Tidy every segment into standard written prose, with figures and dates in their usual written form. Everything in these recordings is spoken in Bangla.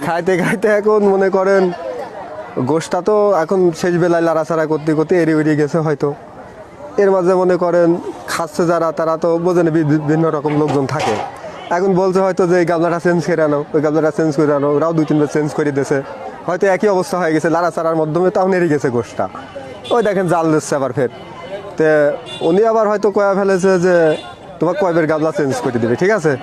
খাইতে খাইতে এখন মনে করেন গোশটা তো এখন শেষ বেলায় লাড়াচাড়া করতে করতে এড়িয়ে গেছে হয়তো। এর মাঝে মনে করেন খাচ্ছে যারা তারা তো বোঝেন বিভিন্ন রকম লোকজন থাকে। এখন বলছে হয়তো যে এই গামলাটা চেঞ্জ করে আনো, ওই গামলাটা চেঞ্জ করে আনো, ওরাও 2-3 বার চেঞ্জ করে দিয়েছে, হয়তো একই অবস্থা হয়ে গেছে লাড়াচাড়ার মাধ্যমে, তাও নেড়ে গেছে গোশটা। ওই দেখেন জাল দিচ্ছে আবার ফের। তে উনি আবার হয়তো কয়া ফেলেছে যে তোমার কয়বার গামলা চেঞ্জ করে দিবে, ঠিক আছে।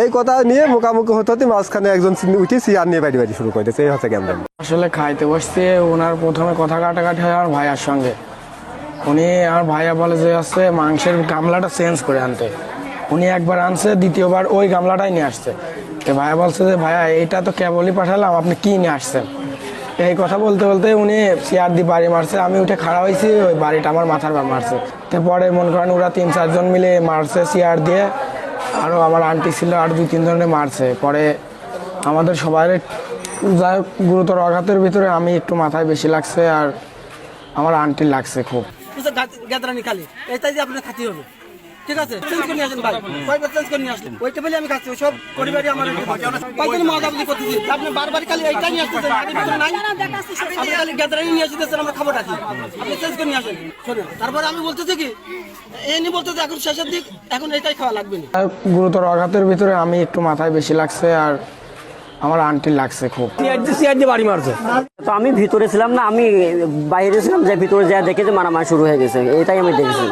এই কথা নিয়ে মোকামুখি হতে মাঝখানে একজন উঠে চেয়ার নিয়ে বাড়ি শুরু করে দিয়েছে। এই হচ্ছে জ্ঞান। আসলে খাইতে বসতে ওনার প্রথমে কথা কাটাকাটি হয় আমার ভাইয়ার সঙ্গে। উনি আমার ভাইয়া বলে যে হচ্ছে মাংসের গামলাটা চেঞ্জ করে আনতে। উনি একবার আনছে, দ্বিতীয়বার ওই গামলাটাই নিয়ে আসছে। তো ভাইয়া বলছে যে ভাইয়া এইটা তো কেবলই পাঠালাম, আপনি কি নিয়ে আসছেন। এই কথা বলতে বলতে উনি চেয়ার দিয়ে বাড়ি মারছে। আমি উঠে খাড়া হয়েছি, ওই বাড়িটা আমার মাথার বা মারছে। তারপরে মনে করেন ওরা 3-4 জন মিলে মারছে চেয়ার দিয়ে। আরও আমার আন্টি ছিল, আর 2-3 জনে মারছে। পরে আমাদের সবাই যাই হোক গুরুতর আঘাতের ভিতরে আমি একটু মাথায় বেশি লাগছে, আর আমার আন্টির লাগছে খুব। গ্যাদারানি খালি এটাই যে আপনার খাতি হবে, ঠিক আছে। চেঞ্জ করে নিয়ে আসেন ভাই, কয়বার চেঞ্জ করে নিয়ে আসলেন? ওই টেবিলে আমি খাচ্ছি, সব পরিবারই আমার কয়দিন মজাবলি করতেছি। আপনি বারবার খালি এইটাই নিয়ে আসতেছেন, বাড়ির ভিতরে নাই। আপনি খালি গ্যাদারানি নিয়ে আসতেছেন, আমরা খাবো রাখি, আপনি চেঞ্জ করে নিয়ে আসেন। শোনেন, তারপরে আমি বলতেছি কি এনি বলতেছে এখন শেষের দিক, এখন এটাই খাওয়া লাগবে না। গুরুতর আঘাতের ভিতরে আমি একটু মাথায় বেশি লাগছে, আর আমার আন্টির লাগছে খুব। চেয়ার দিয়ে বাড়ি মারছে। তো আমি ভিতরে ছিলাম না, আমি বাইরে ছিলাম, যে ভিতরে যা দেখে যে মারামারি শুরু হয়ে গেছে, এটাই আমি দেখেছি।